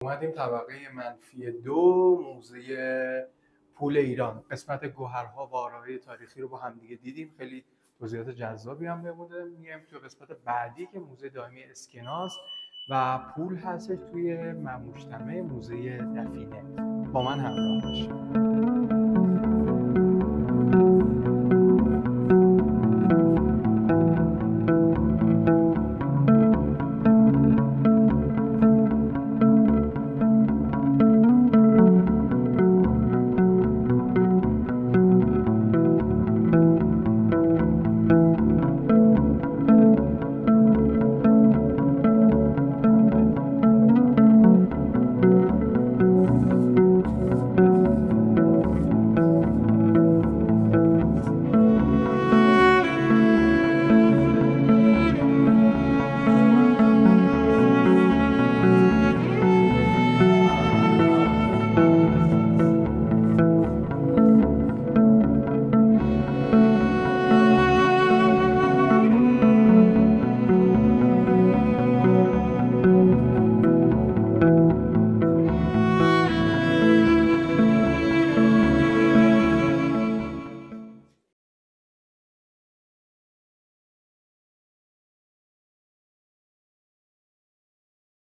اومدیم طبقه -2 موزه پول ایران، قسمت گوهرها و آرای تاریخی رو با هم دیگه دیدیم. خیلی جزئیات جذابی هم بوده. میایم تو قسمت بعدی که موزه دائمی اسکناس و پول هستش توی مجتمع موزه دفینه. با من همراه باشید.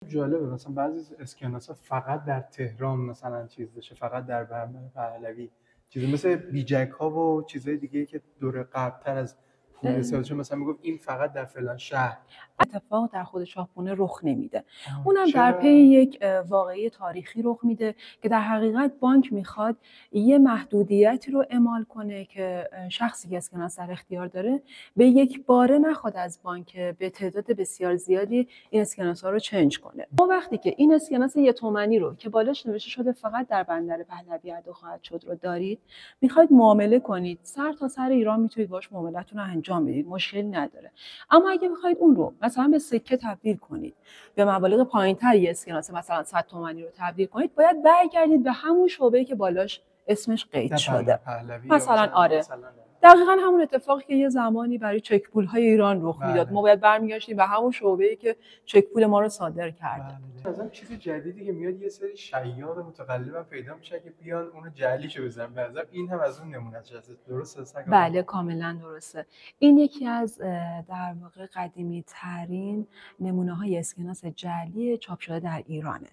جالبه مثلا بعضی اسکناس‌ها فقط در تهران مثلا چیز داشته، فقط در بهمن پهلوی، چیزی مثل بیجک ها و چیزای دیگه که دوره قبل‌تر از پول استفاده شده، مثلا میگفت این فقط در فلان شهر. اتفاق در خود شاهخونه رخ نمیده. اونم در پی یک واقعه تاریخی رخ میده که در حقیقت بانک میخواد یه محدودیتی رو اعمال کنه که شخصی که اسکناس در اختیار داره به یک باره نخواد از بانک به تعداد بسیار زیادی این اسکناس ها رو چنج کنه. ما وقتی که این اسکناس 1 تومانی رو که بالاش نوشته شده فقط در بندر پهلوی ادا خواهد شد رو دارید، میخواید معامله کنید، سر تا سر ایران میتونید باش معاملتون رو انجام بدید، مشکلی نداره. اما اگه میخواید اون رو مثلا به سکه تبدیل کنید، به مبالغ پایین‌تر یه اسکناس مثلا 100 تومانی رو تبدیل کنید، باید برگردید به همون شعبه‌ای که بالاش اسمش قید شده. مثلا آره، دقیقاً همون اتفاقی که یه زمانی برای چک پول‌های ایران رخ میداد. ما باید برمیگشتیم به همون شعبه‌ای که چک پول ما رو صادر کرده. مثلا چیز جدیدی که میاد، یه سری شیاد متقلب پیدا میشه که بیان اونو جعلیشو بزنن. به نظر این هم از اون نمونه‌اش هست. درسته؟ بله کاملا درسته. این یکی از در واقع قدیمی ترین نمونه های اسکناس جعلی چاپ شده در ایرانه.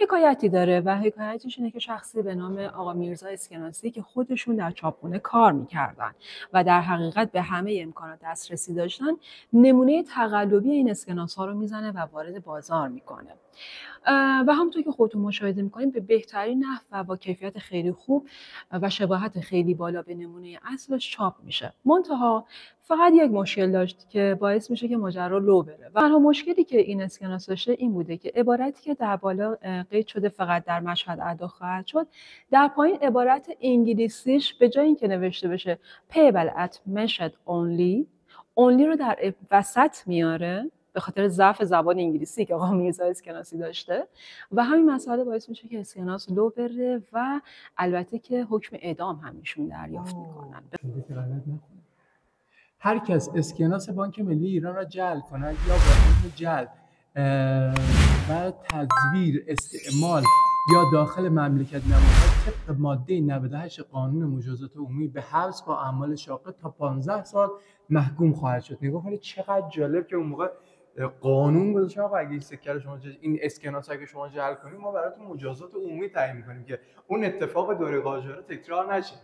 حکایتی داره و حکایتش اینه که شخصی به نام آقا میرزا اسکناسی که خودشون در چاپخونه کار میکردن و در حقیقت به همه امکانات دسترسی داشتن، نمونه تقلبی این اسکناس ها رو میزنه و وارد بازار میکنه. و همونطور که خودتون مشاهده میکنید به بهترین نحو و با کیفیت خیلی خوب و شباهت خیلی بالا به نمونه اصلش چاپ میشه. منتها فقط یک مشکل داشت که باعث میشه که ماجرا لو بره و تنها مشکلی که این اسکناس داشته این بوده که عبارتی که در بالا قید شده فقط در مشهد ادا خواهد شد، در پایین عبارت انگلیسیش به جای اینکه نوشته بشه payable at Mashhad only رو در وسط میاره به خاطر ضعف زبان انگلیسی که آقا میرزا اسکناسی داشته و همین مسئله باعث میشه که اسکناس لو بره و البته که حکم اعدام همشون دریافت میکنن. هر کس اسکناس بانک ملی ایران را جعل کند یا با اسم جعل و تزویر استعمال یا داخل مملکت نماید، طبق ماده 98 قانون مجازات عمومی به حبس با اعمال شاقه تا 15 سال محکوم خواهد شد. نگاه کنید چقدر جالب که اون موقع قانون گذاشتن آقا اگه این سکه رو شما این اسکناس اگه شما جعل کنید ما براتون مجازات عمومی تعیین می‌کنیم که اون اتفاق دوره قاجار تکرار نشه.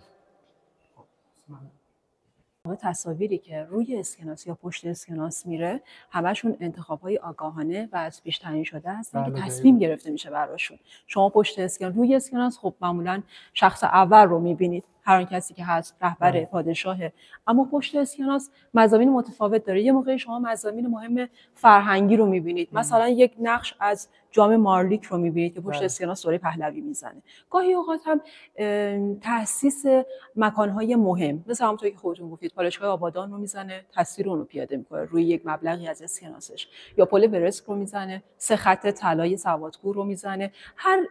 تصاویری که روی اسکناس یا پشت اسکناس میره همشون انتخاب‌های آگاهانه و از پیش تعیین شده هستن که تصمیم گرفته میشه براشون. شما پشت اسکناس روی اسکناس خب معمولا شخص اول رو میبینید، هر کسی که هست رهبر پادشاهه، اما پشت اسکناس مضامین متفاوت داره. یه موقعی شما مضامین مهم فرهنگی رو میبینید، مثلا یک نقش از جام مارلیک رو میبینید که پشت اسکناس دوره پهلوی میزنه. گاهی اوقات هم تأسیس مکانهای مهم، مثل همونطوری که خودتون گفتید پالایشگاه آبادان رو میزنه، تصویر اون رو پیاده میکنه روی یک مبلغی از اسکناسش، یا پل ورسک رو میزنه، 3 خط طلای سوادکوه رو میزنه،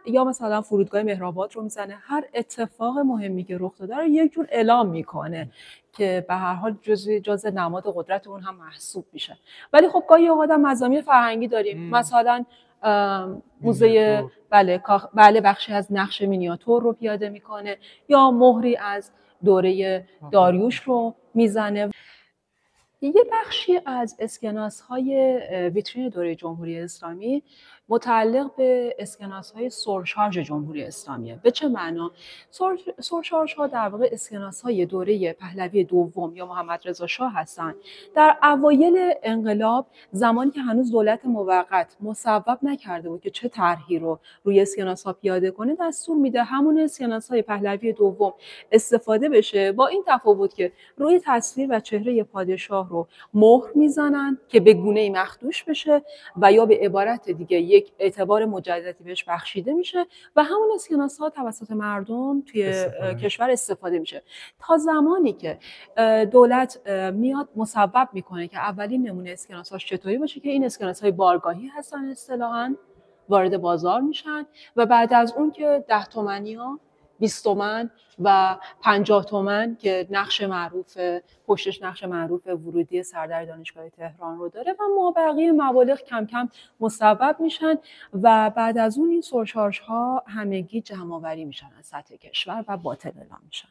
یا مثلا فرودگاه مهرآباد رو میزنه. هر اتفاق مهمی که رخ داده رو یک جور اعلام میکنه که به هر حال جزء نماد قدرت اون هم محسوب میشه. ولی خب گاهی اوقات هم مضامین فرهنگی داریم، مثلا موزه بله بخشی از نقش مینیاتور رو پیاده میکنه یا مهری از دوره داریوش رو میزنه. یه بخشی از اسکناس‌های ویترین دوره جمهوری اسلامی متعلق به اسکناس‌های سرشارژ جمهوری اسلامیه. به چه معنا؟ سرشارژها در واقع اسکناس‌های دوره پهلوی دوم یا محمد رضا شاه هستند. در اوایل انقلاب، زمانی که هنوز دولت موقت مصوب نکرده بود که چه طرحی رو روی اسکناس‌ها پیاده کنه، دستور میده همون اسکناس‌های پهلوی دوم استفاده بشه، با این تفاوت که روی تصویر و چهره پادشاه رو مهر میزنن که به گونه‌ای مخدوش بشه و یا به عبارت دیگه یک اعتبار مجددی بهش بخشیده میشه و همون اسکناس‌ها توسط مردم توی کشور استفاده میشه تا زمانی که دولت میاد مصوب میکنه که اولین نمونه اسکناس‌هاش چطوری باشه که این اسکناس‌های بارگاهی هستن، اصطلاحاً وارد بازار میشن و بعد از اون که 10 تومانی‌ها 20 تومن و 50 تومن که نقش معروف پشتش نقش معروف ورودی سردر دانشگاه تهران رو داره و مابقی مبالغ کم کم مصوب میشن و بعد از اون این سرشارژها همگی جمع‌آوری میشن از سطح کشور و باطل اعلام میشن.